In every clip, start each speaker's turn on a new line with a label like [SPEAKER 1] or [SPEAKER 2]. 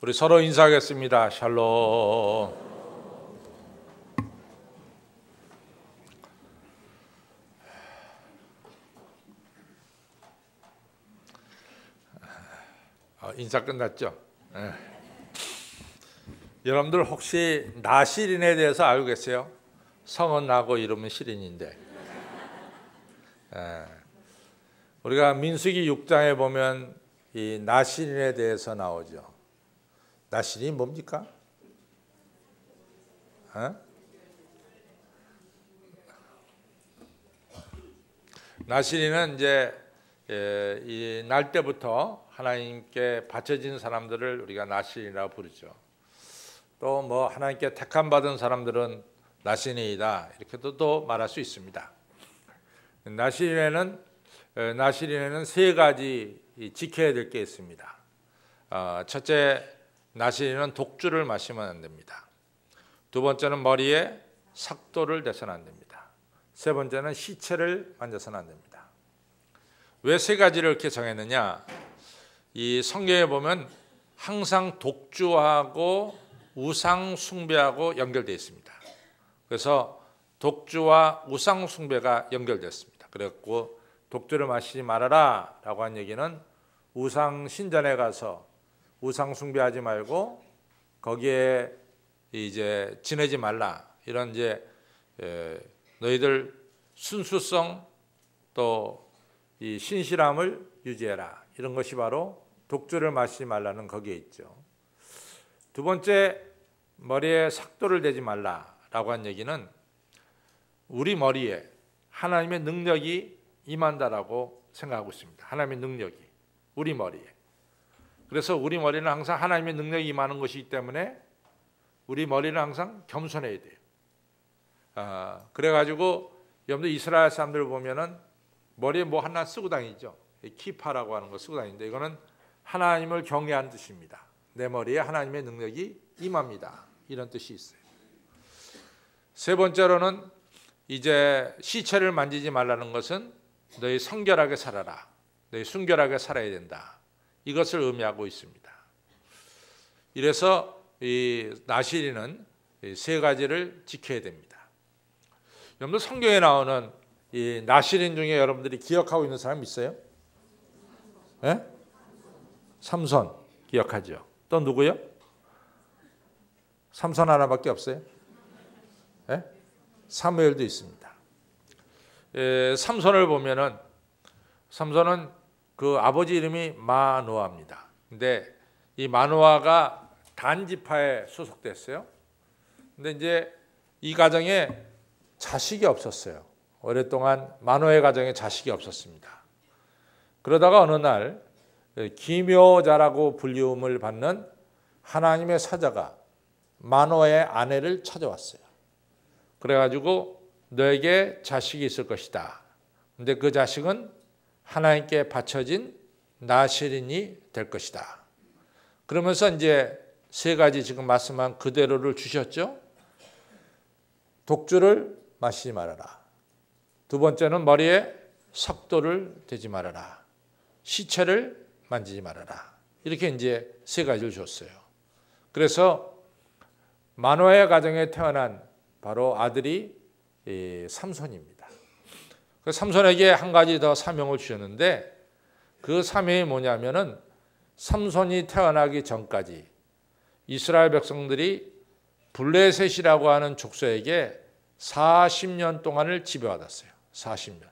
[SPEAKER 1] 우리 서로 인사하겠습니다. 샬롬. 인사 끝났죠? 네. 여러분들 혹시 나시린에 대해서 알고 계세요? 성은 나고 이름은 시린인데. 우리가 민수기 6장에 보면 이 나시린에 대해서 나오죠. 나시린이 뭡니까? 나시린은 이제 이 날 때부터 하나님께 바쳐진 사람들을 우리가 나시린이라고 부르죠. 또 뭐 하나님께 택함 받은 사람들은 나시린이다 이렇게도 또 말할 수 있습니다. 나시린에는 세 가지 지켜야 될 게 있습니다. 첫째, 나시린은 독주를 마시면 안 됩니다. 두 번째는 머리에 삭도를 대서는 안 됩니다. 세 번째는 시체를 만져서는 안 됩니다. 왜 세 가지를 이렇게 정했느냐? 이 성경에 보면 항상 독주하고 우상 숭배하고 연결되어 있습니다. 그래서 독주와 우상 숭배가 연결됐습니다. 그래갖고 독주를 마시지 말아라 라고 한 얘기는 우상 신전에 가서 우상 숭배하지 말고 거기에 이제 지내지 말라, 이런 이제 너희들 순수성 또 이 신실함을 유지해라, 이런 것이 바로 독주를 마시지 말라는 거기에 있죠. 두 번째, 머리에 삭도를 대지 말라라고 한 얘기는 우리 머리에 하나님의 능력이 임한다라고 생각하고 있습니다. 하나님의 능력이 우리 머리에. 그래서 우리 머리는 항상 하나님의 능력이 임하는 것이기 때문에 우리 머리는 항상 겸손해야 돼요. 그래가지고 여러분들 이스라엘 사람들 보면은 머리에 뭐 하나 쓰고 다니죠. 키파라고 하는 거 쓰고 다니는데 이거는 하나님을 경외하는 뜻입니다. 내 머리에 하나님의 능력이 임합니다, 이런 뜻이 있어요. 세 번째로는 이제 시체를 만지지 말라는 것은 너희 성결하게 살아라, 너희 순결하게 살아야 된다, 이것을 의미하고 있습니다. 이래서 이 나시린은 세 가지를 지켜야 됩니다. 여러분들 성경에 나오는 이 나시린 중에 여러분들이 기억하고 있는 사람 있어요? 네? 삼손 기억하죠? 또 누구요? 삼손 하나밖에 없어요? 네? 사무엘도 있습니다. 삼손을 보면은 삼손은 그 아버지 이름이 마노아입니다. 근데 이 마노아가 단 지파에 소속됐어요. 근데 이제 이 가정에 자식이 없었어요. 오랫동안 마노아의 가정에 자식이 없었습니다. 그러다가 어느 날 기묘자라고 불리움을 받는 하나님의 사자가 마노아의 아내를 찾아왔어요. 그래가지고 너에게 자식이 있을 것이다. 근데 그 자식은 하나님께 바쳐진 나시린이 될 것이다. 그러면서 이제 세 가지 지금 말씀한 그대로를 주셨죠. 독주를 마시지 말아라. 두 번째는 머리에 삭도를 대지 말아라. 시체를 만지지 말아라. 이렇게 이제 세 가지를 줬어요. 그래서 마노아의 가정에 태어난 바로 아들이 삼손입니다. 그 삼손에게 한 가지 더 사명을 주셨는데 그 사명이 뭐냐면은 삼손이 태어나기 전까지 이스라엘 백성들이 블레셋이라고 하는 족속에게 40년 동안을 지배받았어요. 40년.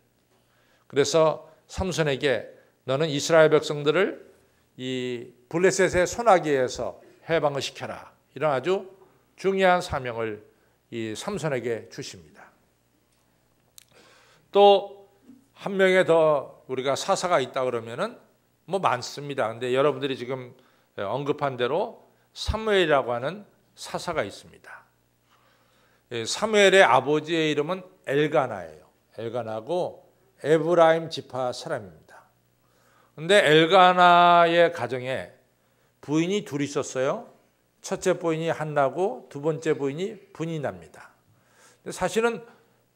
[SPEAKER 1] 그래서 삼손에게 너는 이스라엘 백성들을 이 블레셋의 손아귀에서 해방을 시켜라, 이런 아주 중요한 사명을 이 삼손에게 주십니다. 또 한 명의 더 우리가 사사가 있다 그러면은 뭐 많습니다. 근데 여러분들이 지금 언급한 대로 사무엘이라고 하는 사사가 있습니다. 사무엘의 아버지의 이름은 엘가나예요. 엘가나고 에브라임 지파 사람입니다. 근데 엘가나의 가정에 부인이 둘이 있었어요. 첫째 부인이 한나고 두 번째 부인이 브니나입니다. 근데 사실은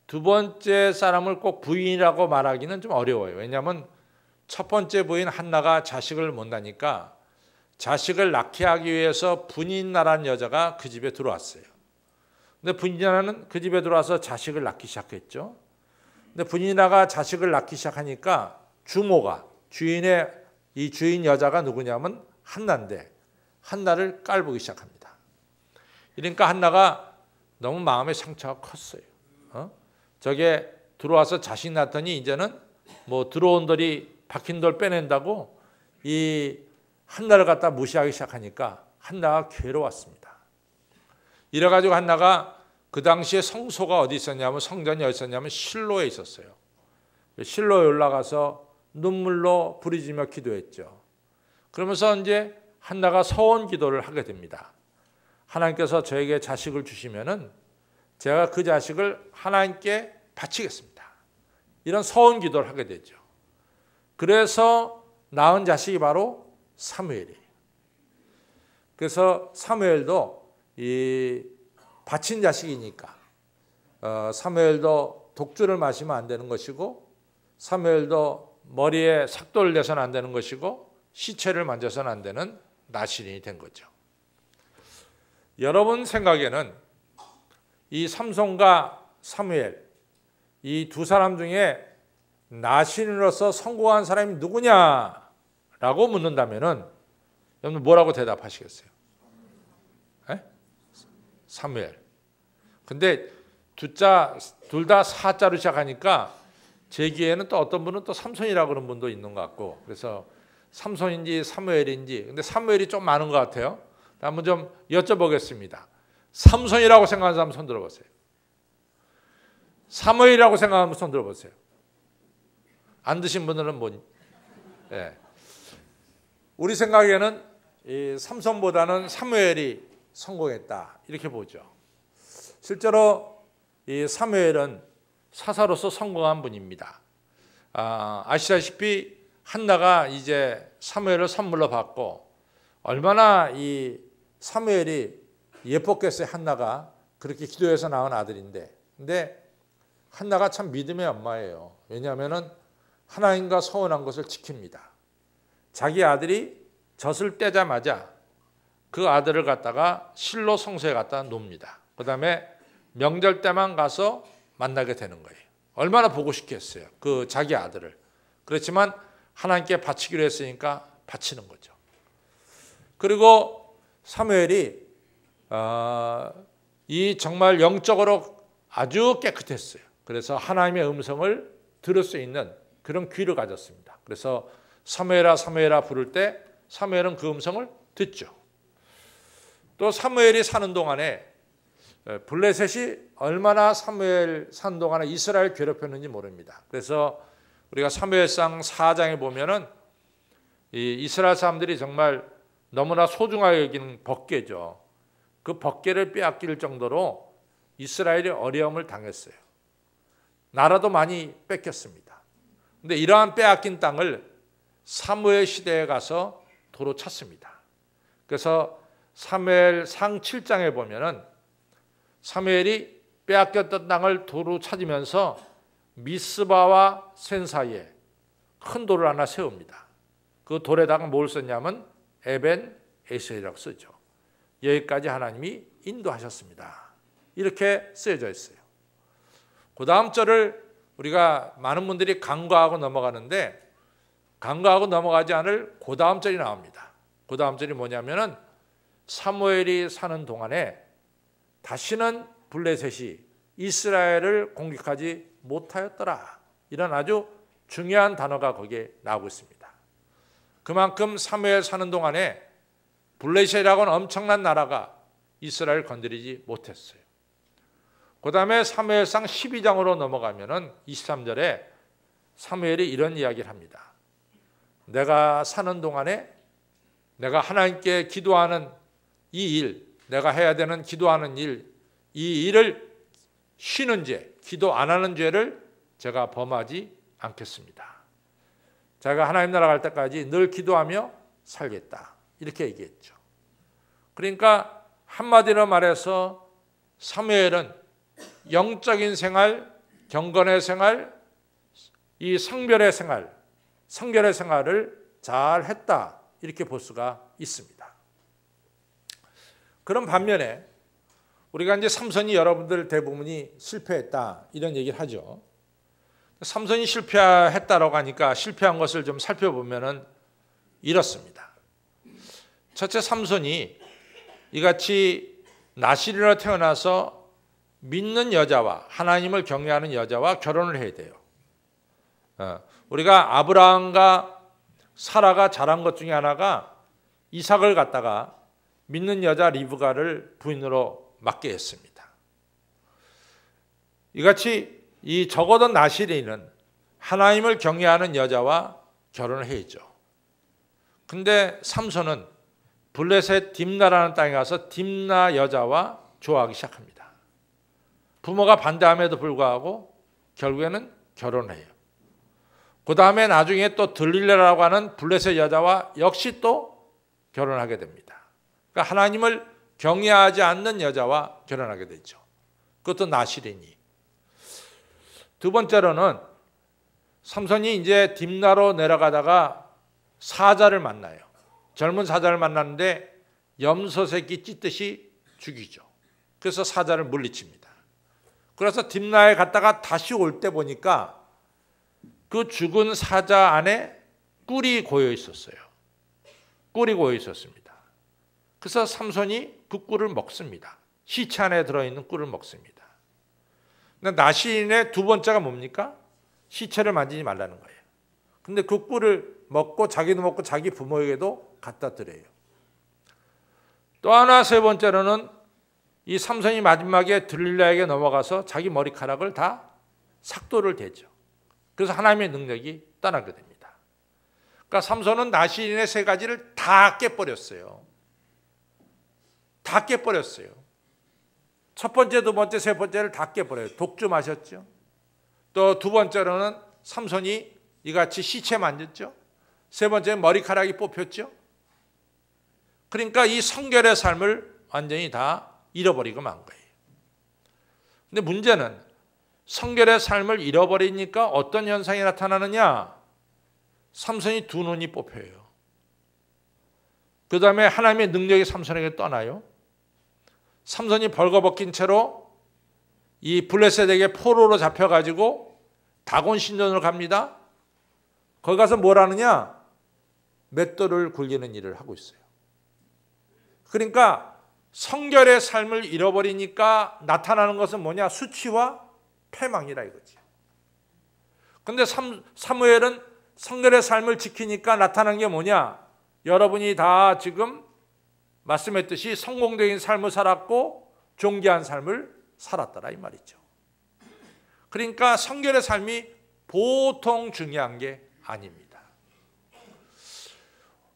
[SPEAKER 1] 두 번째 사람을 꼭 부인이라고 말하기는 좀 어려워요. 왜냐하면 첫 번째 부인 한나가 자식을 못 낳으니까 자식을 낳게 하기 위해서 분인나라는 여자가 그 집에 들어왔어요. 근데 분인나라는 그 집에 들어와서 자식을 낳기 시작했죠. 근데 분인나라가 자식을 낳기 시작하니까 주모가 이 주인 여자가 누구냐면 한나인데 한나를 깔보기 시작합니다. 그러니까 한나가 너무 마음의 상처가 컸어요. 저게 들어와서 자식 낳더니 이제는 뭐 들어온 돌이 박힌 돌 빼낸다고 이 한나를 갖다 무시하기 시작하니까 한나가 괴로웠습니다. 이래가지고 한나가 그 당시에 성소가 어디 있었냐면 성전이 어디 있었냐면 실로에 있었어요. 실로에 올라가서 눈물로 부르짖으며 기도했죠. 그러면서 이제 한나가 서원 기도를 하게 됩니다. 하나님께서 저에게 자식을 주시면은 제가 그 자식을 하나님께 바치겠습니다. 이런 서원 기도를 하게 되죠. 그래서 낳은 자식이 바로 사무엘이에요. 그래서 사무엘도 이 바친 자식이니까 사무엘도 독주를 마시면 안 되는 것이고 사무엘도 머리에 삭도를 내서는 안 되는 것이고 시체를 만져서는 안 되는 나실인이 된 거죠. 여러분 생각에는 이 삼손과 사무엘 이 두 사람 중에 나실인으로서 성공한 사람이 누구냐라고 묻는다면은 여러분 뭐라고 대답하시겠어요? 사무엘. 근데 둘 다 사자로 시작하니까 제 귀에는 또 어떤 분은 또 삼손이라고 그러는 분도 있는 것 같고 그래서 삼손인지 사무엘인지 근데 사무엘이 좀 많은 것 같아요. 한번 좀 여쭤보겠습니다. 삼손이라고 생각하는 사람 손 들어보세요. 사무엘이라고 생각하는 분 손 들어보세요. 안 드신 분들은 뭐 우리 생각에는 이 삼손보다는 사무엘이 성공했다 이렇게 보죠. 실제로 이 사무엘은 사사로서 성공한 분입니다. 아시다시피 한나가 이제 사무엘을 선물로 받고 얼마나 이 사무엘이 예뻤겠어요. 한나가 그렇게 기도해서 낳은 아들인데 근데 한나가 참 믿음의 엄마예요. 왜냐하면 하나님과 서원한 것을 지킵니다. 자기 아들이 젖을 떼자마자 그 아들을 갖다가 실로 성소에 갖다 놓습니다. 그 다음에 명절 때만 가서 만나게 되는 거예요. 얼마나 보고 싶겠어요. 그 자기 아들을. 그렇지만 하나님께 바치기로 했으니까 바치는 거죠. 그리고 사무엘이 이 정말 영적으로 아주 깨끗했어요. 그래서 하나님의 음성을 들을 수 있는 그런 귀를 가졌습니다. 그래서 사무엘아 사무엘아 부를 때 사무엘은 그 음성을 듣죠. 또 사무엘이 사는 동안에 블레셋이 얼마나 사무엘 사는 동안에 이스라엘 괴롭혔는지 모릅니다. 그래서 우리가 사무엘상 4장에 보면은 이 이스라엘 사람들이 정말 너무나 소중하게 여기는 법궤죠. 그 법궤를 빼앗길 정도로 이스라엘이 어려움을 당했어요. 나라도 많이 뺏겼습니다. 근데 이러한 빼앗긴 땅을 사무엘 시대에 가서 도로 찾습니다. 그래서 사무엘상 7장에 보면은 사무엘이 빼앗겼던 땅을 도로 찾으면서 미스바와 센 사이에 큰 돌을 하나 세웁니다. 그 돌에다가 뭘 썼냐면 에벤 에셀이라고 쓰죠. 여기까지 하나님이 인도하셨습니다. 이렇게 쓰여져 있어요. 그 다음 절을 우리가 많은 분들이 간과하고 넘어가는데 간과하고 넘어가지 않을 그 다음 절이 나옵니다. 그 다음 절이 뭐냐면은 사무엘이 사는 동안에 다시는 블레셋이 이스라엘을 공격하지 못하였더라. 이런 아주 중요한 단어가 거기에 나오고 있습니다. 그만큼 사무엘 사는 동안에 블레셋이라고는 엄청난 나라가 이스라엘을 건드리지 못했어요. 그 다음에 사무엘상 12장으로 넘어가면은 23절에 사무엘이 이런 이야기를 합니다. 내가 사는 동안에 내가 하나님께 기도하는 이 일, 내가 해야 되는 기도하는 일, 이 일을 쉬는 죄, 기도 안 하는 죄를 제가 범하지 않겠습니다. 제가 하나님 나라 갈 때까지 늘 기도하며 살겠다. 이렇게 얘기했죠. 그러니까 한마디로 말해서 사무엘은 영적인 생활, 경건의 생활, 이 성결의 생활을 잘 했다. 이렇게 볼 수가 있습니다. 그런 반면에 우리가 이제 삼손이 여러분들 대부분이 실패했다 이런 얘기를 하죠. 삼손이 실패했다라고 하니까 실패한 것을 좀 살펴보면은 이렇습니다. 첫째, 삼손이 이같이 나실인으로 태어나서 믿는 여자와 하나님을 경외하는 여자와 결혼을 해야 돼요. 우리가 아브라함과 사라가 잘한 것 중에 하나가 이삭을 갖다가 믿는 여자 리브가를 부인으로 맡게 했습니다. 이같이 이 적어도 나실인은 하나님을 경외하는 여자와 결혼을 해야죠. 근데 삼손은 블레셋 딥나라는 땅에 가서 딥나 여자와 좋아하기 시작합니다. 부모가 반대함에도 불구하고 결국에는 결혼을 해요. 그 다음에 나중에 또 들릴레라고 하는 블레셋 여자와 역시 또 결혼하게 됩니다. 그러니까 하나님을 경외하지 않는 여자와 결혼하게 되죠. 그것도 나실인이. 두 번째로는 삼손이 이제 딥나로 내려가다가 사자를 만나요. 젊은 사자를 만났는데 염소 새끼 찢듯이 죽이죠. 그래서 사자를 물리칩니다. 그래서 딥나에 갔다가 다시 올 때 보니까 그 죽은 사자 안에 꿀이 고여 있었어요. 꿀이 고여 있었습니다. 그래서 삼손이 그 꿀을 먹습니다. 시체 안에 들어있는 꿀을 먹습니다. 근데 나실인의 두 번째가 뭡니까? 시체를 만지지 말라는 거예요. 근데 그 꿀을 먹고 자기도 먹고 자기 부모에게도 갖다 드려요. 또 하나 세 번째로는 이 삼손이 마지막에 들릴라에게 넘어가서 자기 머리카락을 다 삭도를 대죠. 그래서 하나님의 능력이 떠나게 됩니다. 그러니까 삼손은 나실인의 세 가지를 다 깨버렸어요. 다 깨버렸어요. 첫 번째, 두 번째, 세 번째를 다 깨버려요. 독주 마셨죠. 또 두 번째로는 삼손이 이같이 시체 만졌죠. 세 번째 머리카락이 뽑혔죠. 그러니까 이 성결의 삶을 완전히 다 잃어버리고 만 거예요. 근데 문제는 성결의 삶을 잃어버리니까 어떤 현상이 나타나느냐? 삼손이 두 눈이 뽑혀요. 그 다음에 하나님의 능력이 삼손에게 떠나요. 삼손이 벌거벗긴 채로 이 블레셋에게 포로로 잡혀가지고 다곤 신전으로 갑니다. 거기 가서 뭘 하느냐? 맷돌을 굴리는 일을 하고 있어요. 그러니까 성결의 삶을 잃어버리니까 나타나는 것은 뭐냐? 수치와 패망이라 이거지. 그런데 사무엘은 성결의 삶을 지키니까 나타나는 게 뭐냐? 여러분이 다 지금 말씀했듯이 성공적인 삶을 살았고 존귀한 삶을 살았더라 이 말이죠. 그러니까 성결의 삶이 보통 중요한 게 아닙니다.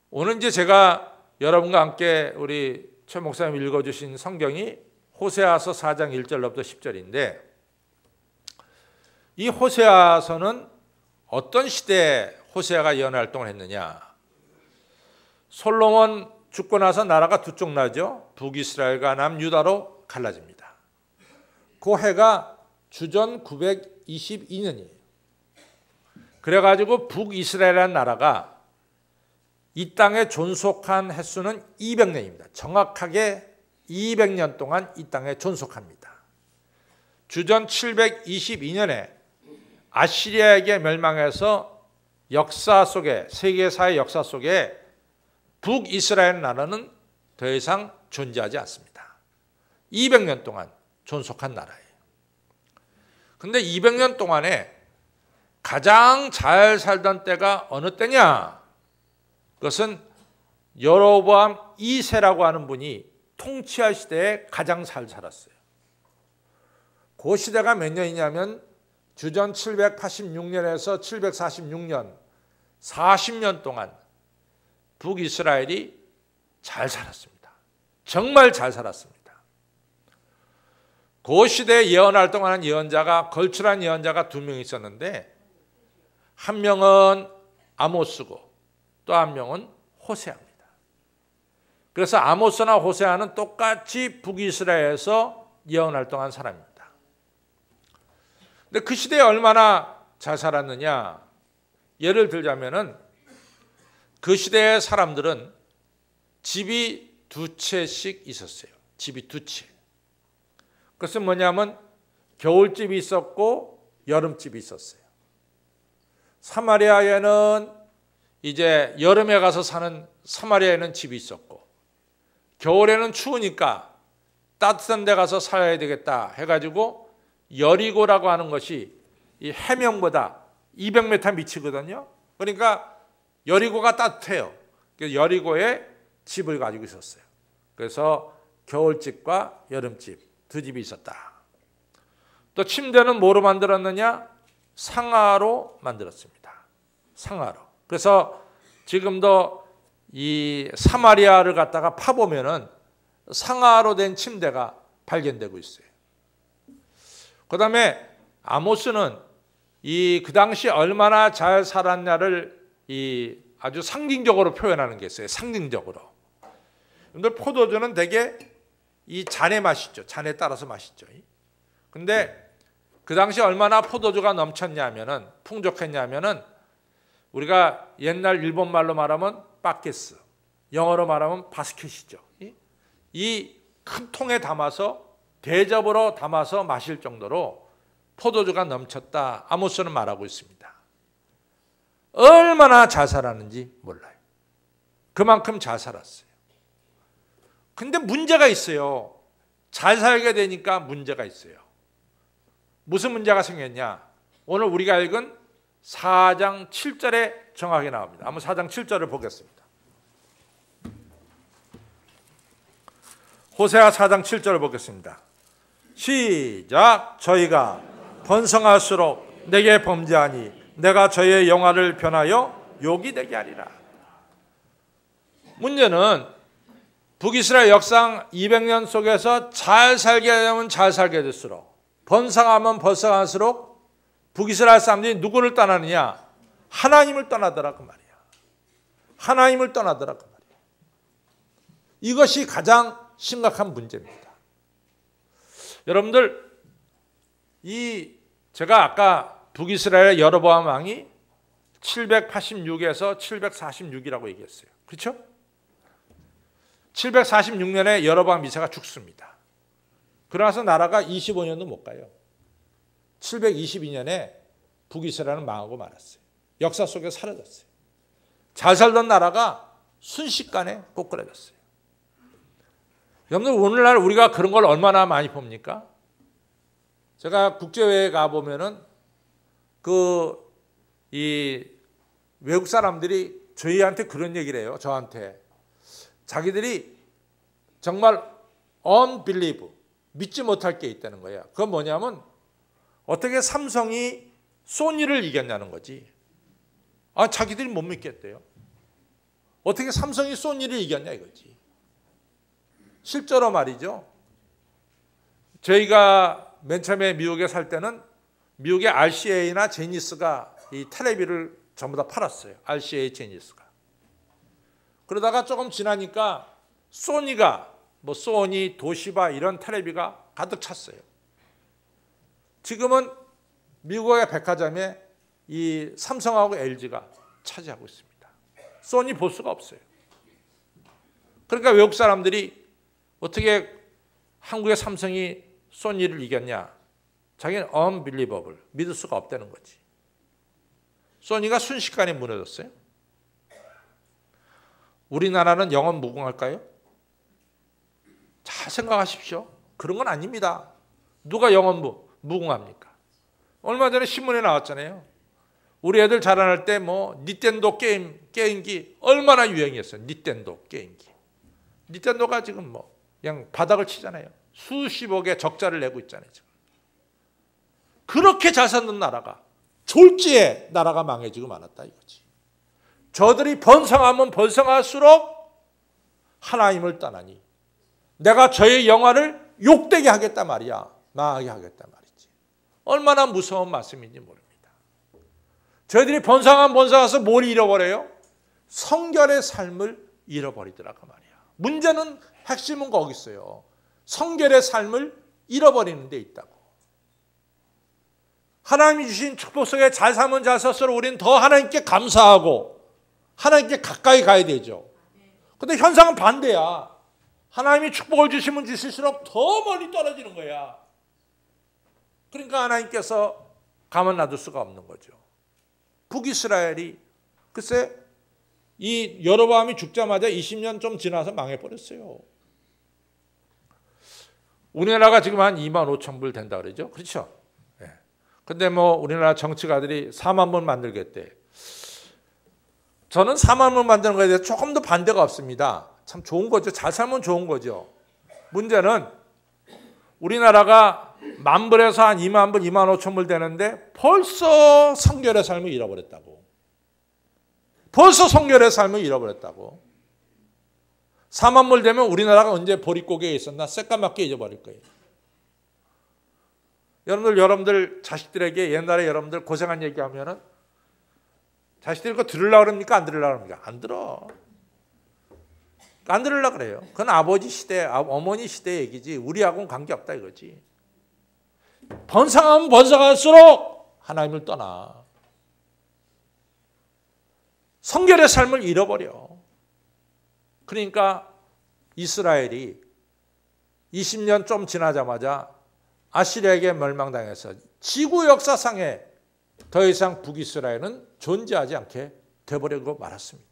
[SPEAKER 1] 오늘 이제 제가 여러분과 함께 우리 최 목사님 읽어주신 성경이 호세아서 4장 1절로부터 10절인데 이 호세아서는 어떤 시대에 호세아가 예언 활동을 했느냐? 솔로몬 죽고 나서 나라가 두 쪽 나죠. 북이스라엘과 남유다로 갈라집니다. 그 해가 주전 922년이에요. 그래가지고 북이스라엘이라는 나라가 이 땅에 존속한 횟수는 200년입니다. 정확하게 200년 동안 이 땅에 존속합니다. 주전 722년에 아시리아에게 멸망해서 역사 속에 세계사의 역사 속에 북이스라엘 나라는 더 이상 존재하지 않습니다. 200년 동안 존속한 나라예요. 그런데 200년 동안에 가장 잘 살던 때가 어느 때냐? 그것은 여로보암 2세라고 하는 분이 통치할 시대에 가장 잘 살았어요. 그 시대가 몇 년이냐면 주전 786년에서 746년 40년 동안 북이스라엘이 잘 살았습니다. 정말 잘 살았습니다. 그 시대에 예언 활동하는 예언자가 걸출한 예언자가 두 명 있었는데 한 명은 아모스고 또 한 명은 호세아입니다. 그래서 아모스나 호세아는 똑같이 북이스라엘에서 예언 활동한 사람입니다. 근데 그 시대에 얼마나 잘 살았느냐? 예를 들자면은 그 시대의 사람들은 집이 두 채씩 있었어요. 집이 두 채. 그것은 뭐냐면 겨울집이 있었고 여름집이 있었어요. 사마리아에는 이제 여름에 가서 사는 사마리아에는 집이 있었고, 겨울에는 추우니까 따뜻한 데 가서 살아야 되겠다 해가지고 여리고라고 하는 것이 이 해명보다 200m 밑이거든요. 그러니까 여리고가 따뜻해요. 그래서 여리고에 집을 가지고 있었어요. 그래서 겨울집과 여름집 두 집이 있었다. 또 침대는 뭐로 만들었느냐? 상아로 만들었습니다. 상아로. 그래서 지금도 이 사마리아를 갖다가 파보면은 상아로 된 침대가 발견되고 있어요. 그 다음에 아모스는 그 당시 얼마나 잘 살았냐를 아주 상징적으로 표현하는 게 있어요. 상징적으로. 여러분들 포도주는 되게 이 잔에 맛있죠. 잔에 따라서 맛있죠. 근데 그 당시 얼마나 포도주가 넘쳤냐면은, 풍족했냐면은, 우리가 옛날 일본 말로 말하면 빠케스, 영어로 말하면 바스켓이죠. 이 큰 통에 담아서 대접으로 담아서 마실 정도로 포도주가 넘쳤다. 아모스는 말하고 있습니다. 얼마나 잘 살았는지 몰라요. 그만큼 잘 살았어요. 근데 문제가 있어요. 잘 살게 되니까 문제가 있어요. 무슨 문제가 생겼냐? 오늘 우리가 읽은 4장 7절에 정확하게 나옵니다. 한번 4장 7절을 보겠습니다. 호세아 4장 7절을 보겠습니다. 시작. 저희가 번성할수록 내게 범죄하니 내가 저희의 영화를 변하여 욕이 되게 하리라. 문제는 북이스라엘 역상 200년 속에서 잘 살게 되면 잘 살게 될수록, 번성하면 번성할수록 북이스라엘 사람들이 누구를 떠나느냐? 하나님을 떠나더라 그 말이야. 하나님을 떠나더라 그 말이야. 이것이 가장 심각한 문제입니다. 여러분들, 제가 아까 북이스라엘의 여로보암 왕이 786에서 746이라고 얘기했어요. 그렇죠? 746년에 여로보암 2세가 죽습니다. 그러나서 나라가 25년도 못 가요. 722년에 북이스라엘은 망하고 말았어요. 역사 속에 사라졌어요. 잘 살던 나라가 순식간에 꼬꾸라졌어요. 여러분들, 오늘날 우리가 그런 걸 얼마나 많이 봅니까? 제가 국제회에 가보면은 외국 사람들이 저희한테 그런 얘기를 해요. 저한테. 자기들이 정말 unbelieve, 믿지 못할 게 있다는 거예요. 그건 뭐냐면 어떻게 삼성이 소니를 이겼냐는 거지. 자기들이 못 믿겠대요. 어떻게 삼성이 소니를 이겼냐 이거지. 실제로 말이죠. 저희가 맨 처음에 미국에 살 때는 미국의 RCA나 제니스가 이 텔레비를 전부 다 팔았어요. RCA, 제니스가. 그러다가 조금 지나니까 소니가 소니, 도시바 이런 텔레비가 가득 찼어요. 지금은 미국의 백화점에 이 삼성하고 LG가 차지하고 있습니다. 소니 볼 수가 없어요. 그러니까 외국 사람들이 어떻게 한국의 삼성이 소니를 이겼냐? 자기는 unbelievable, 믿을 수가 없다는 거지. 소니가 순식간에 무너졌어요. 우리나라는 영원 무궁할까요? 잘 생각하십시오. 그런 건 아닙니다. 누가 영원 무궁합니까? 얼마 전에 신문에 나왔잖아요. 우리 애들 자라날 때 닌텐도 게임기 얼마나 유행이었어요. 닌텐도 게임기. 닌텐도가 지금 그냥 바닥을 치잖아요. 수십억의 적자를 내고 있잖아요. 지금. 그렇게 잘 사는 나라가 졸지에 나라가 망해지고 말았다 이거지. 저들이 번성하면 번성할수록 하나님을 떠나니 내가 저의 영화를 욕되게 하겠다 말이야. 망하게 하겠다 말이지. 얼마나 무서운 말씀인지 모릅니다. 저희들이 번성하면 번성해서 뭘 잃어버려요? 성결의 삶을 잃어버리더라 그 말이야. 문제는 핵심은 거기 있어요. 성결의 삶을 잃어버리는 데 있다고. 하나님이 주신 축복 속에 잘 살면 잘 살수록 우리는 더 하나님께 감사하고 하나님께 가까이 가야 되죠. 근데 현상은 반대야. 하나님이 축복을 주시면 주실수록 더 멀리 떨어지는 거야. 그러니까 하나님께서 가만 놔둘 수가 없는 거죠. 북이스라엘이 글쎄 이 여로보암이 죽자마자 20년 좀 지나서 망해버렸어요. 우리나라가 지금 한 2만 5천 불 된다 그러죠. 그렇죠? 예. 근데 뭐 우리나라 정치가들이 4만 불 만들겠대. 저는 4만 불 만드는 거에 대해서 조금 더 반대가 없습니다. 참 좋은 거죠. 잘 살면 좋은 거죠. 문제는 우리나라가 만 불에서 한 2만 불, 2만 5천 불 되는데 벌써 성결의 삶을 잃어버렸다고. 벌써 성결의 삶을 잃어버렸다고. 4만 불 되면 우리나라가 언제 보릿고개에 있었나 새까맣게 잊어버릴 거예요. 여러분들 자식들에게 옛날에 여러분들 고생한 얘기하면은 자식들이 그거 들으려고 그럽니까? 안 들으려고 그럽니까? 안 들어. 안 들으려고 그래요. 그건 아버지 시대, 어머니 시대 얘기지 우리하고는 관계없다 이거지. 번성하면 번성할수록 하나님을 떠나. 성결의 삶을 잃어버려. 그러니까 이스라엘이 20년 좀 지나자마자 아시리아에게 멸망당해서 지구 역사상에 더 이상 북이스라엘은 존재하지 않게 돼버리고 말았습니다.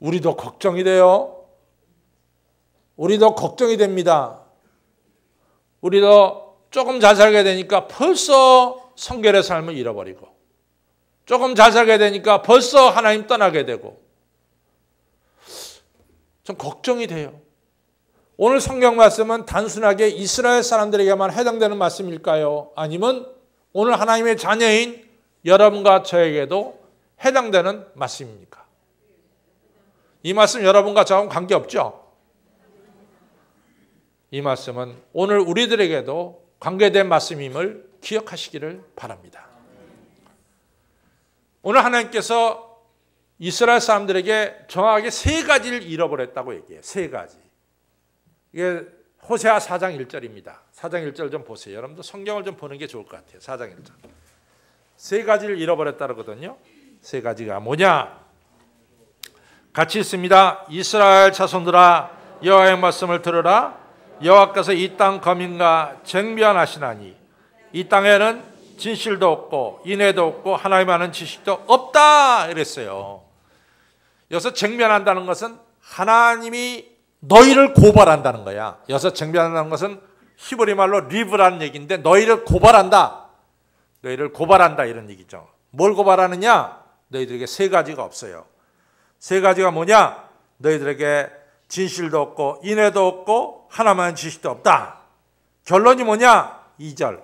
[SPEAKER 1] 우리도 걱정이 돼요. 우리도 걱정이 됩니다. 우리도 조금 잘 살게 되니까 벌써 성결의 삶을 잃어버리고 조금 잘 살게 되니까 벌써 하나님 떠나게 되고 좀 걱정이 돼요. 오늘 성경 말씀은 단순하게 이스라엘 사람들에게만 해당되는 말씀일까요? 아니면 오늘 하나님의 자녀인 여러분과 저에게도 해당되는 말씀입니까? 이 말씀 여러분과 저하고는 관계없죠? 이 말씀은 오늘 우리들에게도 관계된 말씀임을 기억하시기를 바랍니다. 오늘 하나님께서 이스라엘 사람들에게 정확하게 세 가지를 잃어버렸다고 얘기해요. 세 가지. 이게 호세아 4장 1절입니다. 4장 1절 좀 보세요. 여러분도 성경을 좀 보는 게 좋을 것 같아요. 4장 1절. 세 가지를 잃어버렸다 그러거든요. 세 가지가 뭐냐? 같이 있습니다. 이스라엘 자손들아 여호와의 말씀을 들으라. 여호와께서 이 땅 거민과 쟁변하시나니 이 땅에는 진실도 없고 인애도 없고 하나님 아는 지식도 없다 이랬어요. 여기서 쟁변한다는 것은 하나님이 너희를 고발한다는 거야. 여기서 쟁변한다는 것은 히브리 말로 리브라는 얘기인데 너희를 고발한다. 너희를 고발한다 이런 얘기죠. 뭘 고발하느냐? 너희들에게 세 가지가 없어요. 세 가지가 뭐냐? 너희들에게 진실도 없고 인애도 없고 하나만 지식도 없다. 결론이 뭐냐? 2절.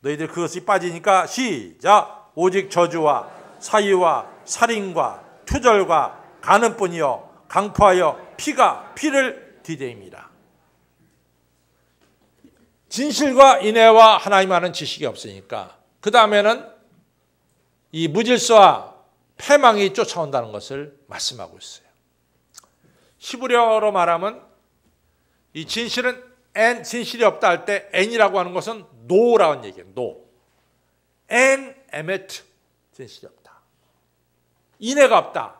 [SPEAKER 1] 너희들 그것이 빠지니까 시작. 오직 저주와 사위와 살인과 투절과 간음뿐이요 강포하여 피를 디대입니다. 진실과 인애와 하나님 아는 지식이 없으니까 그 다음에는 이 무질서와 패망이 쫓아온다는 것을 말씀하고 있어요. 히브리어로 말하면 이 진실은 진실이 없다 할 때 n이라고 하는 것은 no라는 얘기예요. no. en emet 진실이 없다. 인애가 없다.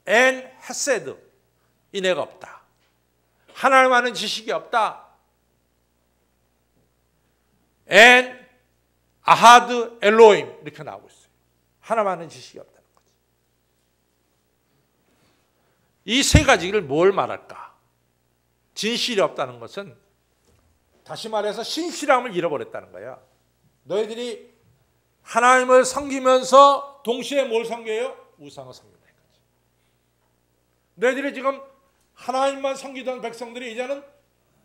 [SPEAKER 1] en hesed 인애가 없다. 하나님 아는 지식이 없다. en ahad Elohim 이렇게 나오고 있어요. 하나님 아는 지식이 없다는 거지. 이 세 가지를 뭘 말할까? 진실이 없다는 것은 다시 말해서 신실함을 잃어버렸다는 거야. 너희들이 하나님을 섬기면서 동시에 뭘 섬겨요? 우상을 섬긴다. 너희들이 지금 하나님만 섬기던 백성들이 이제는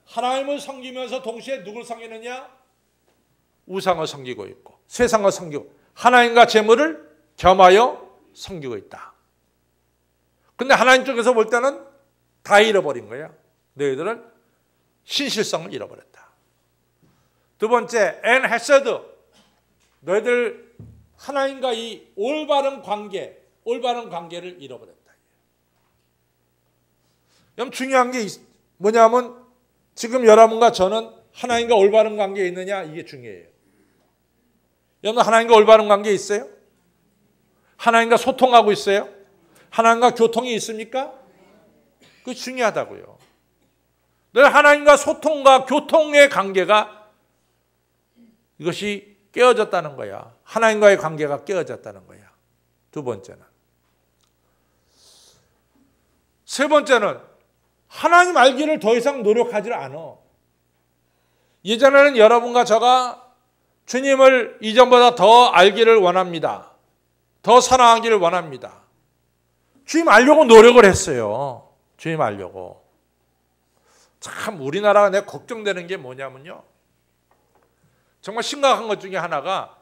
[SPEAKER 1] 하나님을 섬기면서 동시에 누굴 섬기느냐? 우상을 섬기고 있고 세상을 섬기고 하나님과 재물을 겸하여 섬기고 있다. 근데 하나님 쪽에서 볼 때는 다 잃어버린 거야. 너희들은 신실성을 잃어버렸다. 두 번째, 엔 헤세드. 너희들 하나님과 이 올바른 관계를 잃어버렸다. 여러분 중요한 게 뭐냐면 지금 여러분과 저는 하나님과 올바른 관계에 있느냐 이게 중요해요. 여러분 하나님과 올바른 관계에 있어요? 하나님과 소통하고 있어요? 하나님과 교통이 있습니까? 그게 중요하다고요. 늘 하나님과 소통과 교통의 관계가 이것이 깨어졌다는 거야. 하나님과의 관계가 깨어졌다는 거야. 두 번째는. 세 번째는 하나님 알기를 더 이상 노력하지 않아. 예전에는 여러분과 저가 주님을 이전보다 더 알기를 원합니다. 더 사랑하기를 원합니다. 주님 알려고 노력을 했어요. 주님 알려고. 참 우리나라가 내가 걱정되는 게 뭐냐면요. 정말 심각한 것 중에 하나가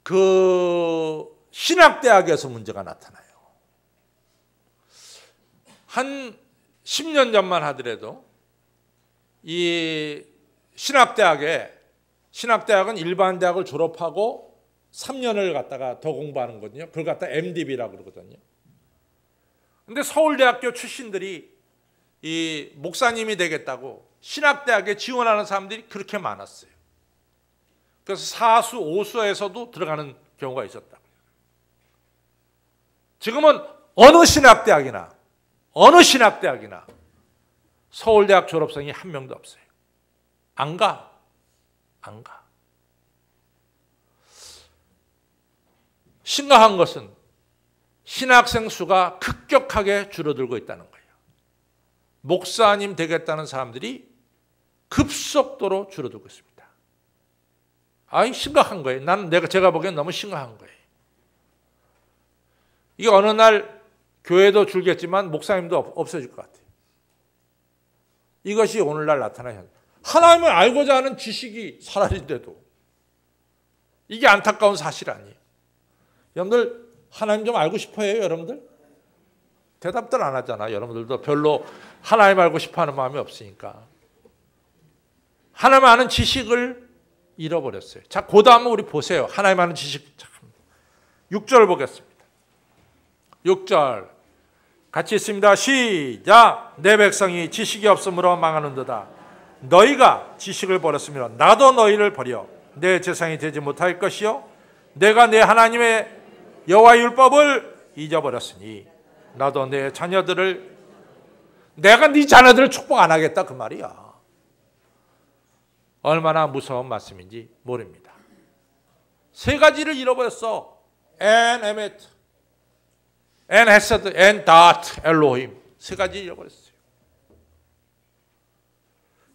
[SPEAKER 1] 그 신학대학에서 문제가 나타나요. 한 10년 전만 하더라도 이 신학대학은 일반 대학을 졸업하고 3년을 갖다가 더 공부하는 거거든요. 그걸 갖다 MDB라고 그러거든요. 근데 서울대학교 출신들이 이 목사님이 되겠다고 신학대학에 지원하는 사람들이 그렇게 많았어요. 그래서 4수, 5수에서도 들어가는 경우가 있었다고요. 지금은 어느 신학대학이나 서울대학 졸업생이 한 명도 없어요. 안 가. 심각한 것은 신학생 수가 급격하게 줄어들고 있다는 거예요. 목사님 되겠다는 사람들이 급속도로 줄어들고 있습니다. 심각한 거예요. 제가 보기엔 너무 심각한 거예요. 이게 어느 날 교회도 줄겠지만 목사님도 없어질 것 같아요. 이것이 오늘날 나타나는 현상. 하나님을 알고자 하는 지식이 사라진데도 이게 안타까운 사실 아니에요. 여러분들 하나님 좀 알고 싶어 해요, 여러분들? 대답들 안 하잖아. 여러분들도 별로 하나님 알고 싶어 하는 마음이 없으니까. 하나님 아는 지식을 잃어버렸어요. 자, 그 다음은 우리 보세요. 하나님 아는 지식. 6절 보겠습니다. 6절. 같이 있습니다. 시작. 내 백성이 지식이 없으므로 망하는도다. 너희가 지식을 버렸으므로 나도 너희를 버려 내 재상이 되지 못할 것이요 내가 내 하나님의 여호와의 율법을 잊어버렸으니 나도 내 자녀들을 내가 네 자녀들을 축복 안 하겠다 그 말이야. 얼마나 무서운 말씀인지 모릅니다. 세 가지를 잃어버렸어. 엔 에메트, 엔 헤세드, 엔 다트, 엘로힘. 세 가지 잃어버렸어요.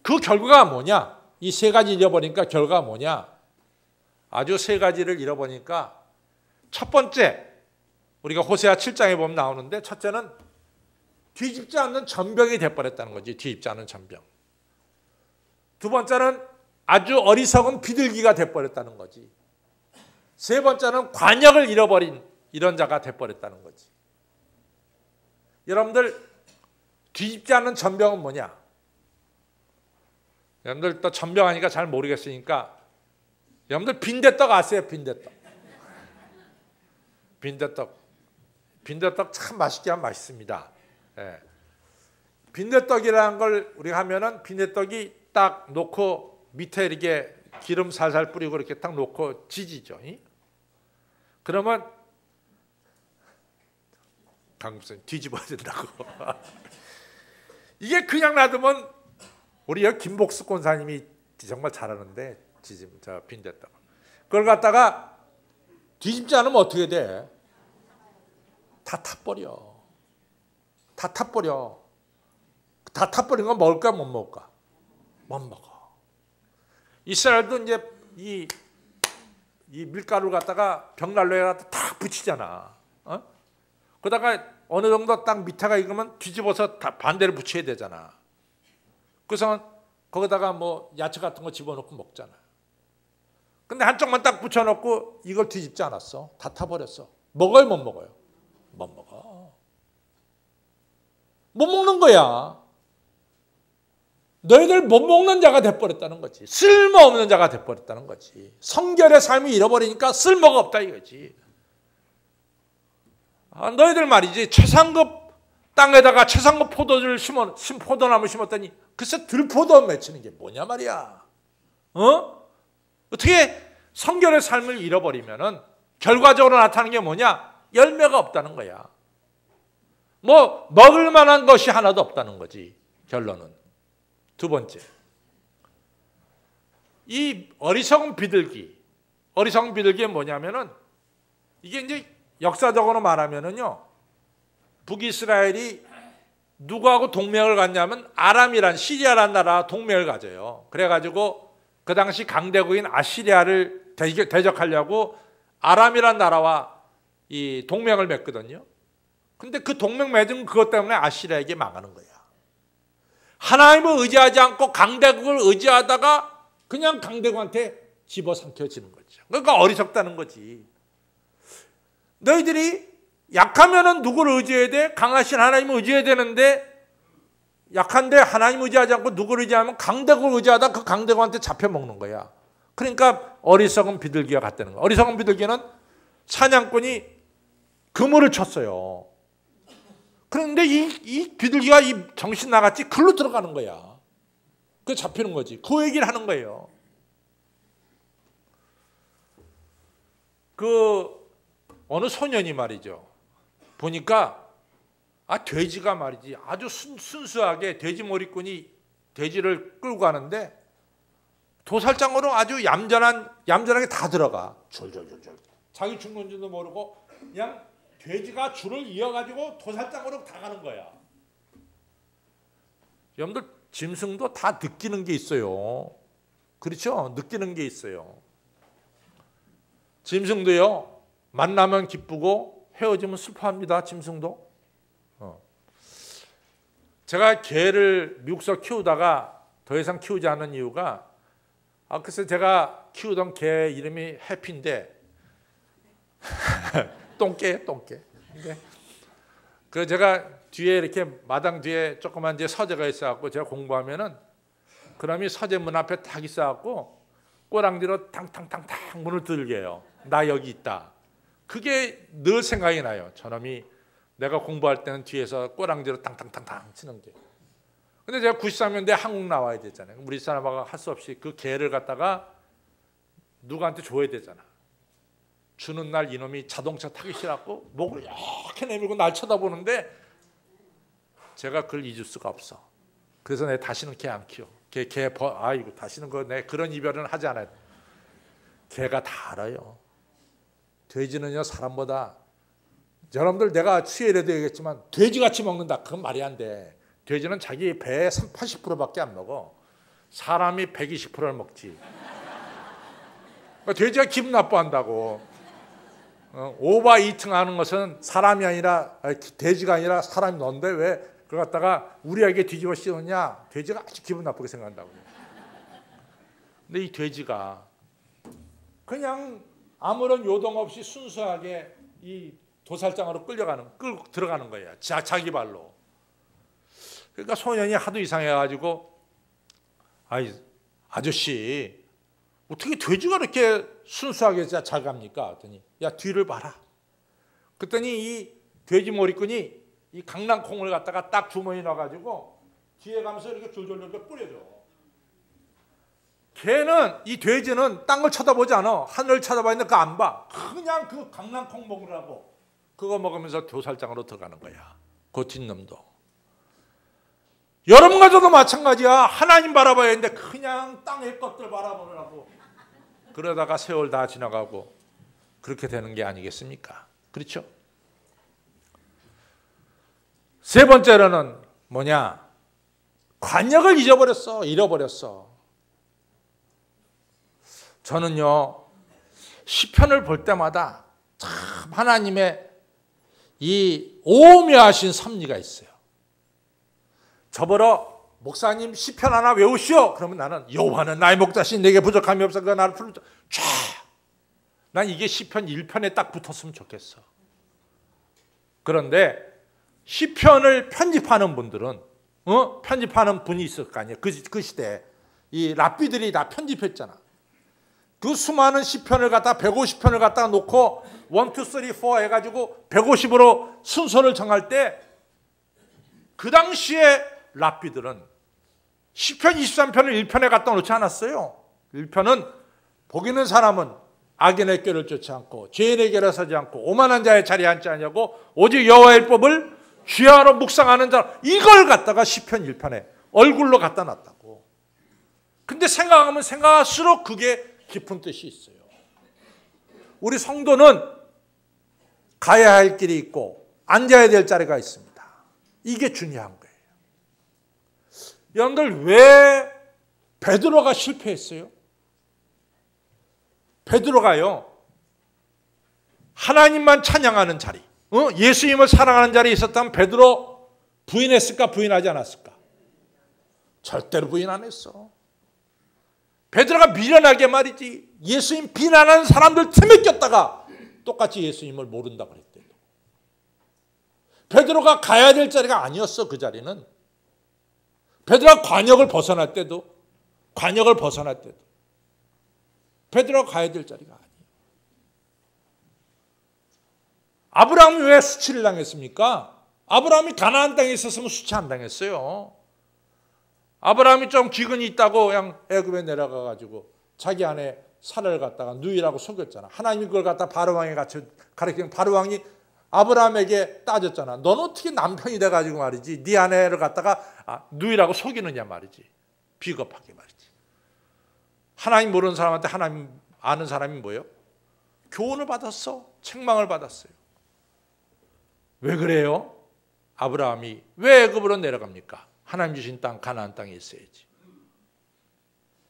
[SPEAKER 1] 그 결과가 뭐냐? 이 세 가지 잃어버리니까 결과가 뭐냐? 아주 세 가지를 잃어버리니까 첫 번째, 우리가 호세아 7장에 보면 나오는데 첫째는 뒤집지 않는 전병이 돼버렸다는 거지. 뒤집지 않는 전병. 두 번째는 아주 어리석은 비둘기가 돼버렸다는 거지. 세 번째는 관역을 잃어버린 이런 자가 돼버렸다는 거지. 여러분들 뒤집지 않는 전병은 뭐냐? 여러분들 또 전병하니까 잘 모르겠으니까 여러분들 빈대떡 아세요? 빈대떡 참 맛있게 하면 맛있습니다. 예. 빈대떡이라는 걸 우리가 하면은 빈대떡이 딱 놓고 밑에 이렇게 기름 살살 뿌리고 이렇게 딱 놓고 지지죠. 그러면 강국선 뒤집어야 된다고. 이게 그냥 놔두면 우리 여기 김복수 권사님이 정말 잘하는데 저 빈대떡. 그걸 갖다가 뒤집지 않으면 어떻게 돼? 다 타버려. 다 타버린 건 먹을까 못 먹을까? 못 먹어. 이스라엘도 이제 이 밀가루를 갖다가 벽난로에 갖다 탁 붙이잖아. 그러다가 어느 정도 딱 밑에가 익으면 뒤집어서 다 반대로 붙여야 되잖아. 그래서 거기다가 뭐 야채 같은 거 집어넣고 먹잖아. 근데 한쪽만 딱 붙여놓고 이걸 뒤집지 않았어. 다 타버렸어. 먹어요, 못 먹어요? 못 먹어. 못 먹는 거야. 너희들 못 먹는 자가 돼버렸다는 거지. 쓸모없는 자가 돼버렸다는 거지. 성결의 삶을 잃어버리니까 쓸모가 없다 이거지. 너희들 말이지 최상급 땅에다가 최상급 포도나무 심었더니 글쎄 들포도 맺히는 게 뭐냐 말이야. 어떻게 성결의 삶을 잃어버리면은 결과적으로 나타나는 게 뭐냐? 열매가 없다는 거야. 뭐 먹을 만한 것이 하나도 없다는 거지. 결론은. 두 번째, 이 어리석은 비둘기. 어리석은 비둘기가 뭐냐면은 이게 이제 역사적으로 말하면은요, 북이스라엘이 누구하고 동맹을 갖냐면 아람이란 시리아란 나라와 동맹을 가져요. 그래가지고 그 당시 강대국인 아시리아를 대적하려고 아람이란 나라와 이 동맹을 맺거든요. 근데 그 동맹 맺은 그것 때문에 아시리아에게 망하는 거야. 하나님을 의지하지 않고 강대국을 의지하다가 그냥 강대국한테 집어삼켜지는 거죠. 그러니까 어리석다는 거지. 너희들이 약하면은 누구를 의지해야 돼? 강하신 하나님을 의지해야 되는데, 약한데 하나님 의지하지 않고 누구를 의지하면 강대국을 의지하다 그 강대국한테 잡혀먹는 거야. 그러니까 어리석은 비둘기가 같다는 거야. 어리석은 비둘기는 사냥꾼이 그물을 쳤어요. 그런데 이 비둘기가 이 정신 나갔지 글로 들어가는 거야. 그 잡히는 거지. 그 얘기를 하는 거예요. 그 어느 소년이 말이죠. 보니까 돼지가 말이지 아주 순수하게 돼지 몰이꾼이 돼지를 끌고 가는데 도살장으로 아주 얌전하게 다 들어가. 졸졸졸졸. 자기 죽는 줄도 모르고 그냥 돼지가 줄을 이어가지고 도살장으로 다 가는 거야. 여러분들 짐승도 다 느끼는 게 있어요. 그렇죠? 느끼는 게 있어요. 짐승도요, 만나면 기쁘고 헤어지면 슬퍼합니다. 짐승도. 제가 개를 미국에서 키우다가 더 이상 키우지 않은 이유가, 그래서 제가 키우던 개 이름이 해피인데 똥개. 근데 그 제가 뒤에 이렇게 마당 뒤에 조그만 이제 서재가 있어갖고 제가 공부하면은 그럼이 서재 문 앞에 딱 있어갖고 꼬랑지로 탕탕탕탕 문을 두들게 해요. 나 여기 있다. 그게 늘 생각이 나요. 저놈이 내가 공부할 때는 뒤에서 꼬랑지로 탕탕탕탕 치는 게. 근데 제가 93년대 한국 나와야 되잖아요. 우리 사람하고 할 수 없이 그 개를 갖다가 누구한테 줘야 되잖아. 주는 날 이놈이 자동차 타기 싫었고 목을 이렇게 내밀고 날 쳐다보는데 제가 그걸 잊을 수가 없어. 그래서 내가 다시는 개 안 키워. 아이고 다시는 내 그런 이별은 하지 않아요. 개가 다 알아요. 돼지는요 사람보다, 여러분들 내가 수혜를 해야겠지만 돼지같이 먹는다. 그건 말이 안 돼. 돼지는 자기 배의 80%밖에 안 먹어. 사람이 120%를 먹지. 돼지가 기분 나빠한다고. 오바 이팅 하는 것은 사람이 아니라, 돼지가 아니라 사람이 너인데 왜 그걸 갖다가 우리에게 뒤집어 씌우냐. 돼지가 아주 기분 나쁘게 생각한다고. 근데 이 돼지가 그냥 아무런 요동 없이 순수하게 이 도살장으로 끌고 들어가는 거예요. 자기 발로. 그러니까 소년이 하도 이상해가지고, 아저씨 어떻게 돼지가 이렇게 순수하게 잘 갑니까? 그랬더니 야 뒤를 봐라. 그랬더니 이 돼지 몰이꾼이 이 강낭콩을 갖다가 딱 주머니에 넣어가지고 뒤에 가면서 이렇게 졸졸졸 뿌려줘. 이 돼지는 딴 걸 쳐다보지 않아. 하늘을 쳐다봤는데 그거 안 봐. 그냥 그 강낭콩 먹으라고 그거 먹으면서 도살장으로 들어가는 거야. 그 뒷놈도. 여러분과도 마찬가지야. 하나님 바라봐야 했는데 그냥 땅의 것들 바라보느라고 그러다가 세월 다 지나가고 그렇게 되는 게 아니겠습니까? 그렇죠? 세 번째로는 뭐냐? 관역을 잃어버렸어. 저는요 시편을 볼 때마다 참 하나님의 이 오묘하신 섭리가 있어요. 저보러 목사님 시편 하나 외우시오. 그러면 나는 여호와는 나의 목자신 내게 부족함이 없어 그가 나를 풀어줘. 난 이게 시편 1편에 딱 붙었으면 좋겠어. 그런데 시편을 편집하는 분들은 편집하는 분이 있을 거 아니에요. 그 시대에 이 랍비들이 다 편집했잖아. 그 수많은 시편을 갖다 150편을 갖다 놓고 1, 2, 3, 4 해가지고 150으로 순서를 정할 때 그 당시에 랍비들은 시편 23편을 1편에 갖다 놓지 않았어요. 1편은 복 있는 사람은 악인의 꾀를 쫓지 않고 죄인의 꾀를 서지 않고 오만한 자의 자리에 앉지 않냐고 오직 여호와의 법을 주야로 묵상하는 자, 이걸 갖다가 시편 1편에 얼굴로 갖다 놨다고. 근데 생각하면 생각할수록 그게 깊은 뜻이 있어요. 우리 성도는 가야 할 길이 있고 앉아야 될 자리가 있습니다. 이게 중요한 거예요. 여러분들 왜 베드로가 실패했어요? 베드로가요, 하나님만 찬양하는 자리, 예수님을 사랑하는 자리에 있었다면 베드로 부인했을까, 부인하지 않았을까? 절대로 부인 안 했어. 베드로가 미련하게 말이지, 예수님 비난하는 사람들 틈에 꼈다가 똑같이 예수님을 모른다 그랬대요. 베드로가 가야 될 자리가 아니었어. 그 자리는 베드로가 관역을 벗어날 때도 베드로가 가야 될 자리가 아니에요. 아브라함이 왜 수치를 당했습니까? 아브라함이 가나안 땅에 있었으면 수치 안 당했어요. 아브라함이 좀 기근이 있다고 그냥 애굽에 내려가 가지고 자기 아내 사라를 갖다가 누이라고 속였잖아. 하나님이 그걸 갖다 바로 왕에 가르치는 바로 왕이 아브라함에게 따졌잖아. 너는 어떻게 남편이 돼 가지고 말이지 네 아내를 갖다가 누이라고 속이느냐 말이지. 비겁하게 말이지. 하나님 모르는 사람한테 하나님 아는 사람이 뭐예요? 교훈을 받았어. 책망을 받았어요. 왜 그래요? 아브라함이 왜 애굽으로 내려갑니까? 하나님 주신 땅 가나안 땅에 있어야지.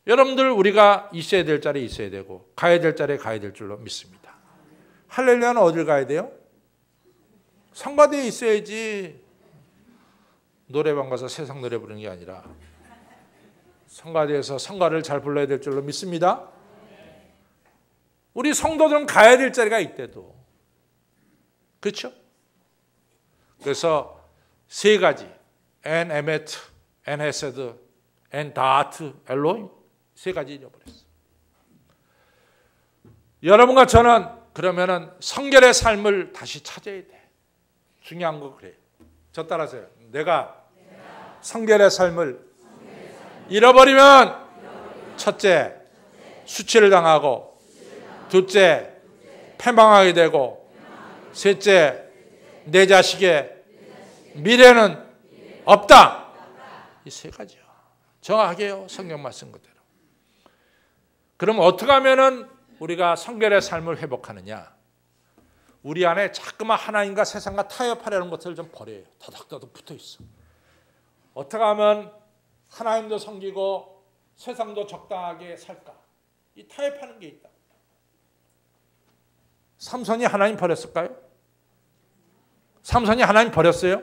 [SPEAKER 1] 여러분들 우리가 있어야 될 자리에 있어야 되고 가야 될 자리에 가야 될 줄로 믿습니다. 할렐루야는 어딜 가야 돼요? 성가대에 있어야지. 노래방 가서 세상 노래 부르는 게 아니라 성가대에서 성가를 잘 불러야 될 줄로 믿습니다. 우리 성도들은 가야 될 자리가 있대도. 그렇죠? 그래서 세 가지 엔 에메트, 엔 헤세드, 엔 다트, 엘로임 세 가지 잃어버렸어. 여러분과 저는 그러면은 성결의 삶을 다시 찾아야 돼. 중요한 거 그래. 저 따라서요. 내가 성결의 삶을 잃어버리면 첫째, 수치를 당하고 둘째, 패망하게 되고 셋째, 내 자식의 미래는 없다. 이 세 가지요. 정확하게요. 성경 말씀 그대로. 그럼 어떻게 하면은 우리가 성결의 삶을 회복하느냐? 우리 안에 자꾸만 하나님과 세상과 타협하려는 것들을 좀 버려요. 다닥다닥 붙어 있어. 어떻게 하면 하나님도 섬기고 세상도 적당하게 살까? 이 타협하는 게 있다. 삼손이 하나님 버렸을까요? 삼손이 하나님 버렸어요?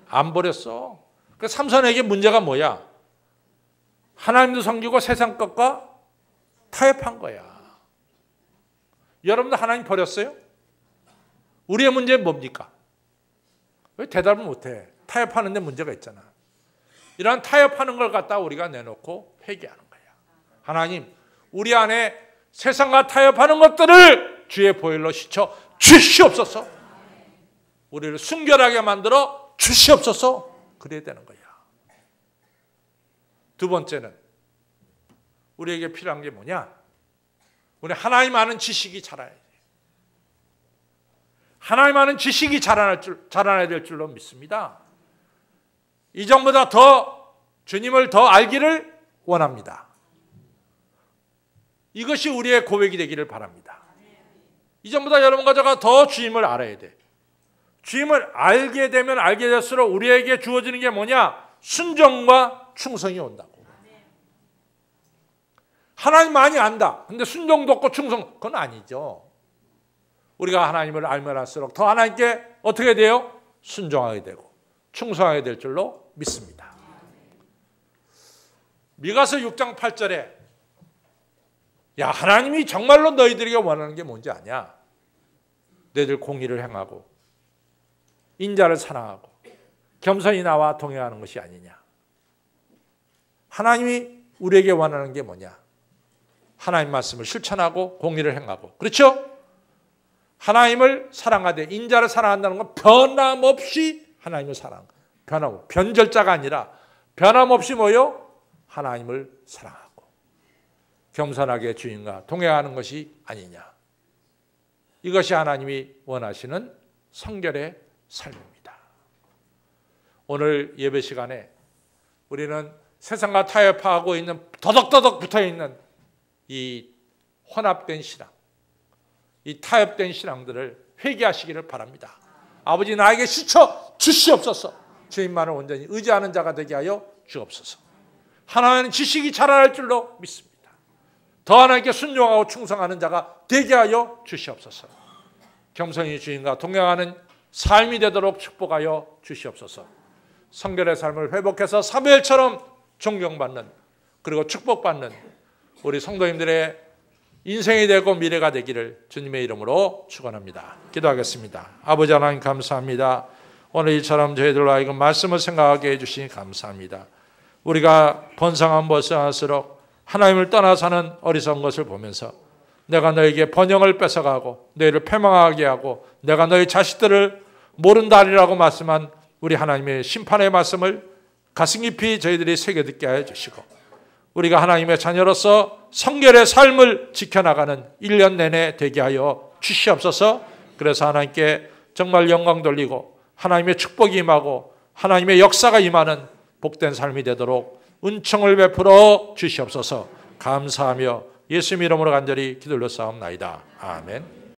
[SPEAKER 1] 안 버렸어. 그 삼손에게 문제가 뭐야? 하나님도 섬기고 세상 것과 타협한 거야. 여러분도 하나님 버렸어요? 우리의 문제는 뭡니까? 왜 대답을 못해? 타협하는 데 문제가 있잖아. 이런 타협하는 걸 갖다 우리가 내놓고 회개하는 거야. 하나님, 우리 안에 세상과 타협하는 것들을 주의 보혈로 씻어 주시옵소서. 우리를 순결하게 만들어 주시옵소서. 그래야 되는 거야. 두 번째는 우리에게 필요한 게 뭐냐? 우리 하나님 아는 지식이 자라야 돼. 하나님 아는 지식이 자라나야 될 줄로 믿습니다. 이전보다 더 주님을 더 알기를 원합니다. 이것이 우리의 고백이 되기를 바랍니다. 이전보다 여러분과 제가 더 주님을 알아야 돼. 주님을 알게 되면 알게 될수록 우리에게 주어지는 게 뭐냐? 순종과 충성이 온다고. 하나님 많이 안다. 근데 순종도 없고 충성, 그건 아니죠. 우리가 하나님을 알면 할수록 더 하나님께 어떻게 돼요? 순종하게 되고 충성하게 될 줄로 믿습니다. 미가서 6장 8절에 야, 하나님이 정말로 너희들에게 원하는 게 뭔지 아냐? 너희들 공의를 행하고 인자를 사랑하고 겸손히 나와 동행하는 것이 아니냐. 하나님이 우리에게 원하는 게 뭐냐? 하나님 말씀을 실천하고 공의를 행하고, 그렇죠? 하나님을 사랑하되 인자를 사랑한다는 건 변함없이 하나님을 사랑하는 거예요. 변함없이, 변절자가 아니라 변함없이 뭐요? 하나님을 사랑하고 겸손하게 주인과 동행하는 것이 아니냐. 이것이 하나님이 원하시는 성결의 삶입니다. 오늘 예배 시간에 우리는 세상과 타협하고 있는 더덕더덕 붙어있는 이 혼합된 신앙, 이 타협된 신앙들을 회개하시기를 바랍니다. 아버지 나에게 시쳐 주시옵소서. 주님만을 온전히 의지하는 자가 되게 하여 주옵소서. 하나님은 지식이 자라날 줄로 믿습니다. 더 하나님께 순종하고 충성하는 자가 되게 하여 주시옵소서. 겸손히 주님과 동행하는 삶이 되도록 축복하여 주시옵소서. 성결의 삶을 회복해서 사무엘처럼 존경받는 그리고 축복받는 우리 성도님들의 인생이 되고 미래가 되기를 주님의 이름으로 축원합니다. 기도하겠습니다. 아버지 하나님 감사합니다. 오늘 이처럼 저희들로 하여금 말씀을 생각하게 해주시니 감사합니다. 우리가 번성한 벗어날수록 하나님을 떠나 사는 어리석은 것을 보면서 내가 너에게 번영을 뺏어가고 너희를 패망하게 하고 내가 너희 자식들을 모른다 하리라고 말씀한 우리 하나님의 심판의 말씀을 가슴 깊이 저희들이 새겨 듣게 하여 주시고 우리가 하나님의 자녀로서 성결의 삶을 지켜나가는 1년 내내 되게 하여 주시옵소서. 그래서 하나님께 정말 영광 돌리고 하나님의 축복이 임하고 하나님의 역사가 임하는 복된 삶이 되도록 은총을 베풀어 주시옵소서. 감사하며 예수님 이름으로 간절히 기도를 싸움나이다. 아멘.